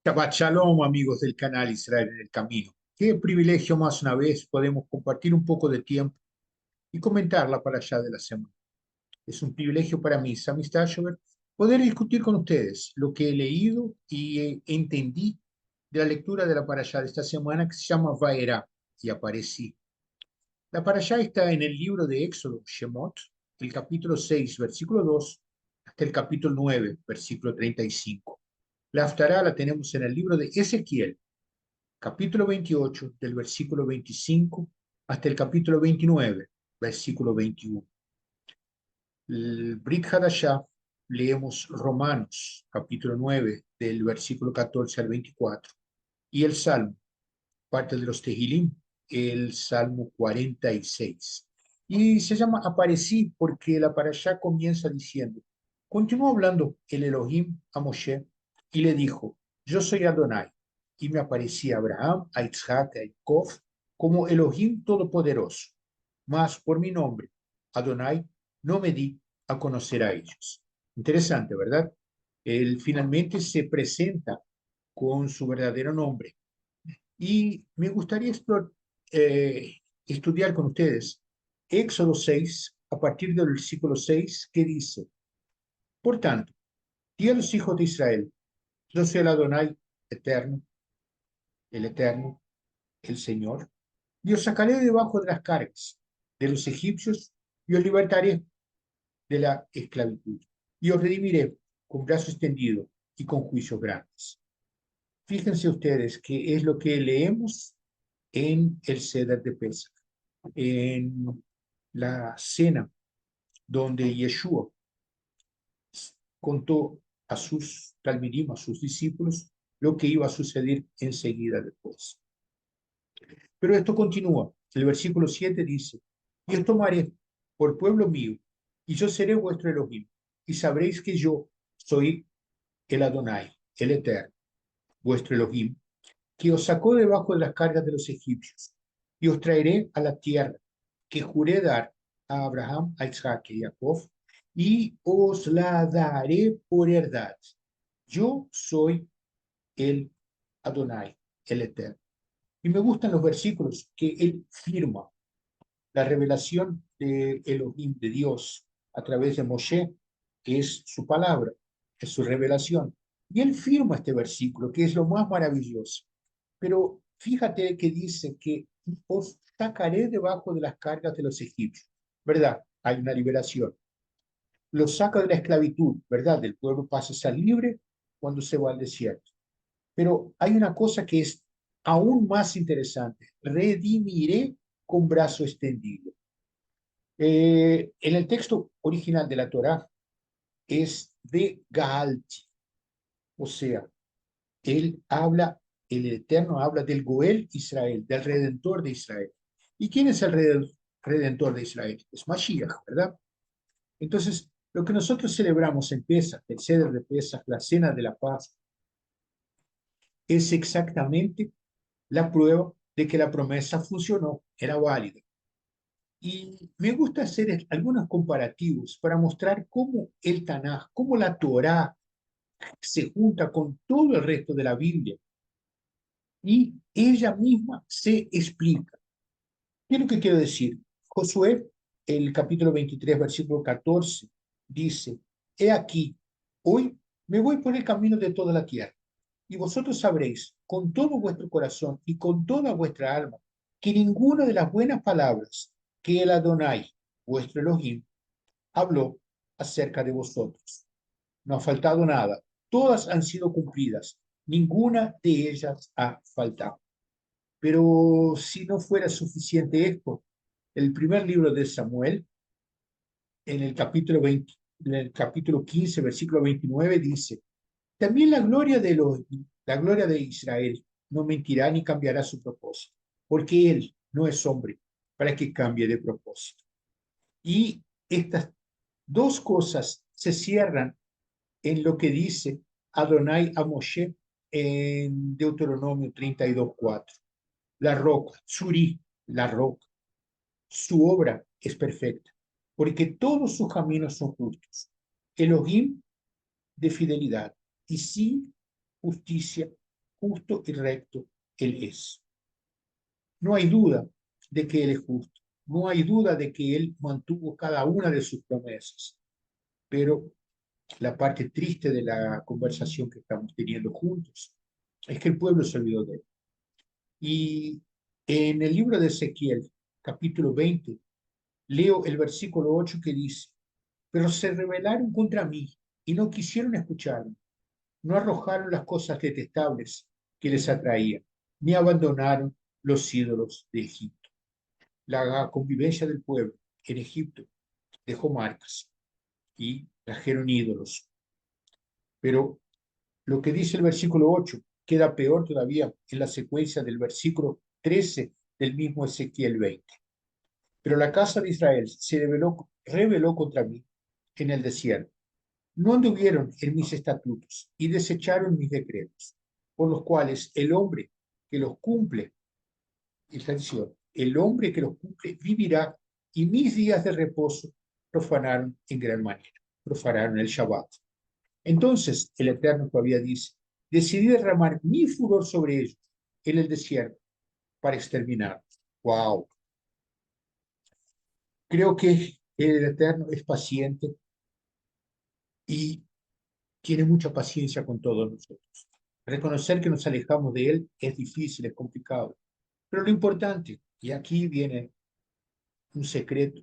Shabbat Shalom, amigos del canal Israel en el Camino. Qué privilegio más una vez podemos compartir un poco de tiempo y comentarla para allá de la semana. Es un privilegio para mí, Sami Stashover, poder discutir con ustedes lo que he leído y entendí de la lectura de la parashá de esta semana que se llama Vaera y aparecí. La parashá está en el libro de Éxodo, Shemot, el capítulo 6, versículo 2, hasta el capítulo 9, versículo 35. La Haftará la tenemos en el libro de Ezequiel, capítulo 28, del versículo 25 hasta el capítulo 29, versículo 21. El Brit Hadashah leemos Romanos, capítulo 9, del versículo 14 al 24. Y el Salmo, parte de los Tehilim, el Salmo 46. Y se llama Aparecí porque la parashá comienza diciendo, continuó hablando el Elohim a Moshe y le dijo, yo soy Adonai, y me aparecí a Abraham, a Isaac, a Jacob, como Elohim Todopoderoso, mas por mi nombre, Adonai, no me di a conocer a ellos. Interesante, ¿verdad? Él finalmente se presenta con su verdadero nombre. Y me gustaría estudiar con ustedes Éxodo 6, a partir del versículo 6, que dice, por tanto, di a los hijos de Israel, yo soy el Adonai eterno, el eterno, el Señor, y os sacaré debajo de las cargas de los egipcios y os libertaré de la esclavitud, y os redimiré con brazo extendido y con juicios grandes. Fíjense ustedes que es lo que leemos en el Seder de Pesach, en la cena donde Yeshua contó a sus talmidim, a sus discípulos, lo que iba a suceder enseguida después. Pero esto continúa. El versículo 7 dice, y os tomaré por pueblo mío, y yo seré vuestro Elohim, y sabréis que yo soy el Adonai, el Eterno, vuestro Elohim, que os sacó debajo de las cargas de los egipcios, y os traeré a la tierra que juré dar a Abraham, a Isaac y a Jacob, y os la daré por heredad. Yo soy el Adonai, el Eterno. Y me gustan los versículos que él firma la revelación de Elohim, de Dios, a través de Moshe, que es su palabra, es su revelación. Y él firma este versículo, que es lo más maravilloso. Pero fíjate que dice que os sacaré debajo de las cargas de los egipcios, ¿verdad? Hay una liberación. Los saca de la esclavitud, ¿verdad? El pueblo pasa a ser libre cuando se va al desierto. Pero hay una cosa que es aún más interesante. Redimiré con brazo extendido. En el texto original de la Torá es de Gaalti, o sea, él habla, el Eterno habla del Goel Israel, del Redentor de Israel. ¿Y quién es el Redentor de Israel? Es Mashiach, ¿verdad? Entonces, lo que nosotros celebramos en Pesach, el Seder de Pesach, la Cena de la Paz, es exactamente la prueba de que la promesa funcionó, era válida. Y me gusta hacer algunos comparativos para mostrar cómo el Tanaj, cómo la Torá se junta con todo el resto de la Biblia y ella misma se explica. ¿Qué es lo que quiero decir? Josué, el capítulo 23, versículo 14, dice, he aquí, hoy me voy por el camino de toda la tierra, y vosotros sabréis con todo vuestro corazón y con toda vuestra alma que ninguna de las buenas palabras que el Adonai, vuestro Elohim, habló acerca de vosotros. No ha faltado nada, todas han sido cumplidas, ninguna de ellas ha faltado. Pero si no fuera suficiente esto, el primer libro de Samuel, en el capítulo 20, en el capítulo 15, versículo 29, dice, también la gloria de Israel no mentirá ni cambiará su propósito, porque él no es hombre para que cambie de propósito. Y estas dos cosas se cierran en lo que dice Adonai a Moshe en Deuteronomio 32:4. La roca, Suri, la roca, su obra es perfecta, porque todos sus caminos son justos. Elohim de fidelidad y sin justicia justo y recto Él es. No hay duda de que Él es justo. No hay duda de que Él mantuvo cada una de sus promesas. Pero la parte triste de la conversación que estamos teniendo juntos es que el pueblo se olvidó de Él. Y en el libro de Ezequiel, capítulo 20, leo el versículo 8 que dice: pero se rebelaron contra mí y no quisieron escucharme. No arrojaron las cosas detestables que les atraían, ni abandonaron los ídolos de Egipto. La convivencia del pueblo en Egipto dejó marcas y trajeron ídolos. Pero lo que dice el versículo 8 queda peor todavía en la secuencia del versículo 13 del mismo Ezequiel 20. Pero la casa de Israel se rebeló contra mí en el desierto. No anduvieron en mis estatutos y desecharon mis decretos, por los cuales el hombre que los cumple, y atención, el hombre que los cumple vivirá, y mis días de reposo profanaron en gran manera, profanaron el Shabbat. Entonces el Eterno todavía dice: decidí derramar mi furor sobre ellos en el desierto para exterminarlos. ¡Wow! Creo que el Eterno es paciente y tiene mucha paciencia con todos nosotros. Reconocer que nos alejamos de Él es difícil, es complicado. Pero lo importante, y aquí viene un secreto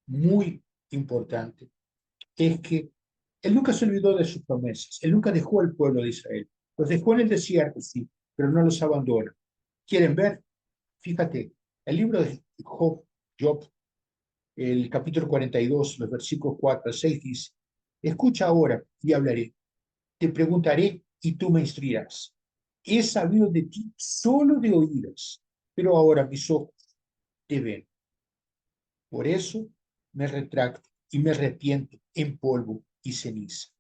muy importante, es que Él nunca se olvidó de sus promesas. Él nunca dejó al pueblo de Israel. Los dejó en el desierto, sí, pero no los abandona. ¿Quieren ver? Fíjate, el libro de Job, el capítulo 42, los versículos 4 al 6 dice: escucha ahora y hablaré. Te preguntaré y tú me instruirás. He sabido de ti solo de oídas, pero ahora mis ojos te ven. Por eso me retracto y me arrepiento en polvo y ceniza.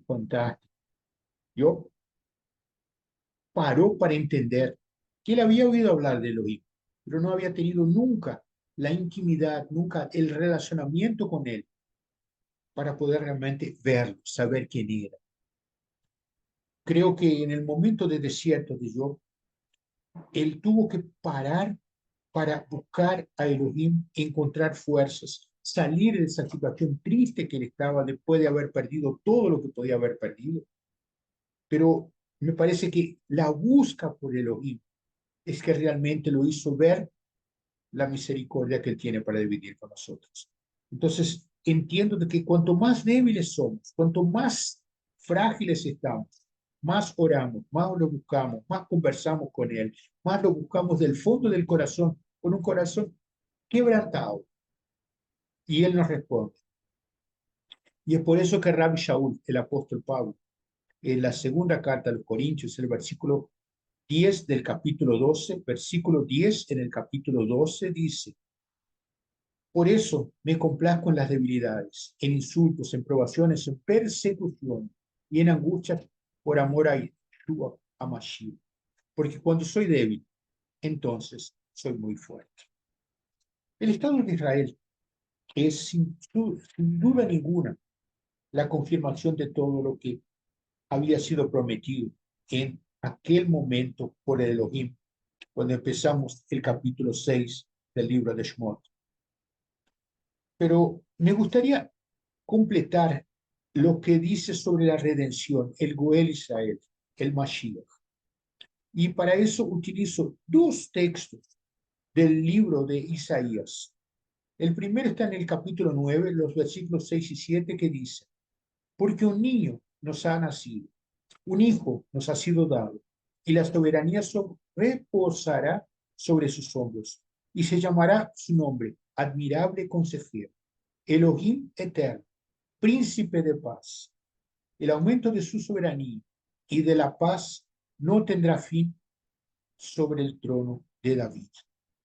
Fantástico. Yo paró para entender que él había oído hablar de Elohim, pero no había tenido nunca la intimidad, nunca el relacionamiento con él para poder realmente verlo, saber quién era. Creo que en el momento de desierto de Job, él tuvo que parar para buscar a Elohim, encontrar fuerzas, salir de esa situación triste que él estaba después de haber perdido todo lo que podía haber perdido. Pero me parece que la busca por Elohim es que realmente lo hizo ver la misericordia que él tiene para dividir con nosotros. Entonces, entiendo de que cuanto más débiles somos, cuanto más frágiles estamos, más oramos, más lo buscamos, más conversamos con él, más lo buscamos del fondo del corazón, con un corazón quebrantado, y él nos responde. Y es por eso que Rabbi Shaul, el apóstol Pablo, en la segunda carta a los Corintios, el versículo 10 del capítulo 12, versículo 10 en el capítulo 12 dice: por eso me complazco en las debilidades, en insultos, en probaciones, en persecución y en angustias por amor a Yeshua HaMashiach. Porque cuando soy débil, entonces soy muy fuerte. El Estado de Israel es sin duda ninguna la confirmación de todo lo que había sido prometido en aquel momento por el Elohim, cuando empezamos el capítulo 6 del libro de Shemot. Pero me gustaría completar lo que dice sobre la redención, el Goel Israel, el Mashiach. Y para eso utilizo dos textos del libro de Isaías. El primero está en el capítulo 9, los versículos 6 y 7, que dice: porque un niño nos ha nacido, un hijo nos ha sido dado, y la soberanía reposará sobre sus hombros, y se llamará su nombre admirable consejero, Elohim eterno, príncipe de paz. El aumento de su soberanía y de la paz no tendrá fin sobre el trono de David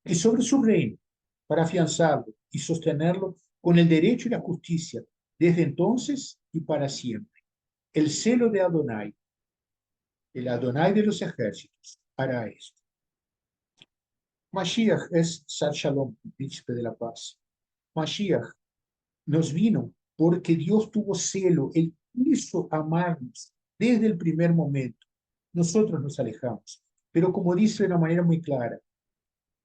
y sobre su reino, para afianzarlo y sostenerlo con el derecho y la justicia desde entonces y para siempre. El celo de Adonai, el Adonai de los ejércitos, hará esto. Mashiach es Sar Shalom, el príncipe de la paz. Mashiach nos vino porque Dios tuvo celo, Él quiso amarnos desde el primer momento nosotros nos alejamos. Pero como dice de una manera muy clara,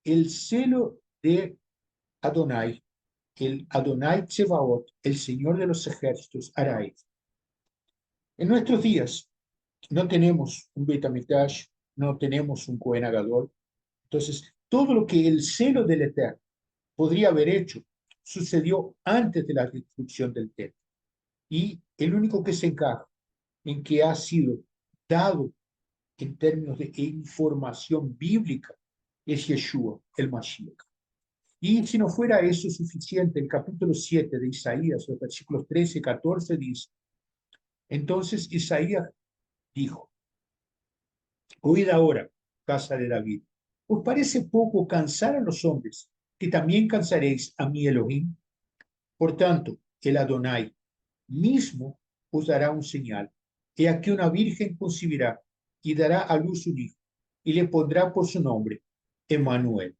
el celo de Adonai, el Adonai Tsebaot, el Señor de los ejércitos, hará esto. En nuestros días no tenemos un Beit HaMikdash, no tenemos un Cohen Agadol. Entonces, todo lo que el celo del Eterno podría haber hecho sucedió antes de la destrucción del templo. Y el único que se encaja en que ha sido dado en términos de información bíblica es Yeshua, el Mashiach. Y si no fuera eso suficiente, el capítulo 7 de Isaías, los versículos 13 y 14 dice, entonces Isaías dijo, oíd ahora, casa de David, ¿os parece poco cansar a los hombres, que también cansaréis a mi Elohim? Por tanto, el Adonai mismo os dará un señal. He aquí una virgen concebirá y dará a luz un hijo, y le pondrá por su nombre Emmanuel.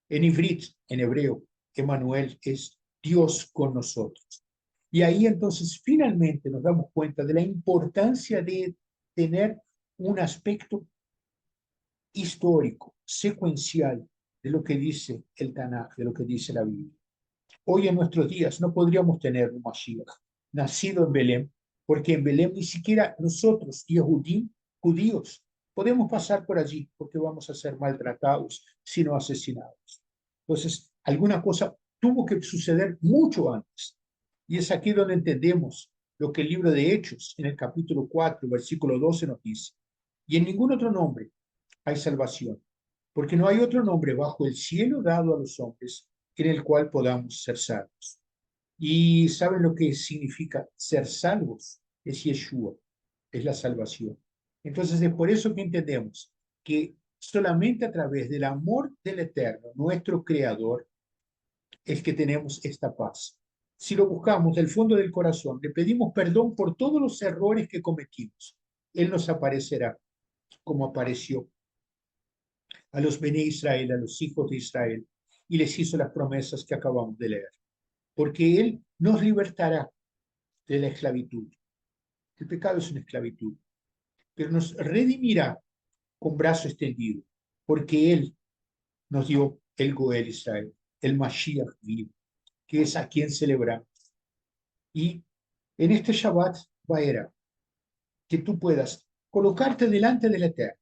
En ivrit, en hebreo, Emmanuel es Dios con nosotros. Y ahí entonces finalmente nos damos cuenta de la importancia de tener un aspecto histórico, secuencial de lo que dice el Tanaj, de lo que dice la Biblia. Hoy en nuestros días no podríamos tener un Mashiach nacido en Belén, porque en Belén ni siquiera nosotros, Yehudim, judíos, podemos pasar por allí porque vamos a ser maltratados, sino asesinados. Entonces, alguna cosa tuvo que suceder mucho antes. Y es aquí donde entendemos lo que el libro de Hechos, en el capítulo 4, versículo 12, nos dice. Y en ningún otro nombre hay salvación, porque no hay otro nombre bajo el cielo dado a los hombres en el cual podamos ser salvos. ¿Y saben lo que significa ser salvos? Es Yeshua, es la salvación. Entonces es por eso que entendemos que solamente a través del amor del Eterno, nuestro Creador, es que tenemos esta paz. Si lo buscamos del fondo del corazón, le pedimos perdón por todos los errores que cometimos, Él nos aparecerá como apareció a los Bene Israel, a los hijos de Israel, y les hizo las promesas que acabamos de leer. Porque Él nos libertará de la esclavitud. El pecado es una esclavitud, pero nos redimirá con brazo extendido, porque Él nos dio el Goel Israel, el Mashiach vivo, que es a quien celebramos. Y en este Shabbat Vaera, que tú puedas colocarte delante del Eterno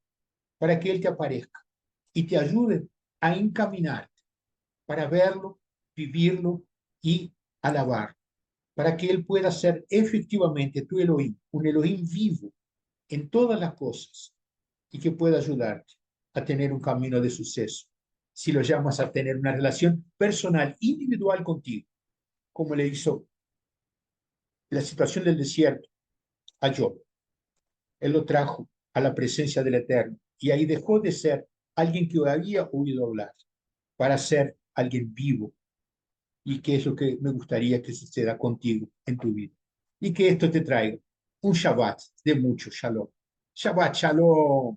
para que Él te aparezca y te ayude a encaminarte para verlo, vivirlo y alabar, para que Él pueda ser efectivamente tu Elohim, un Elohim vivo en todas las cosas y que pueda ayudarte a tener un camino de suceso. Si lo llamas a tener una relación personal, individual contigo, como le hizo la situación del desierto a Job. Él lo trajo a la presencia del Eterno y ahí dejó de ser alguien que había oído hablar para ser alguien vivo. Y que es lo que me gustaría que suceda contigo en tu vida. Y que esto te traiga un Shabbat de mucho shalom. Shabbat shalom.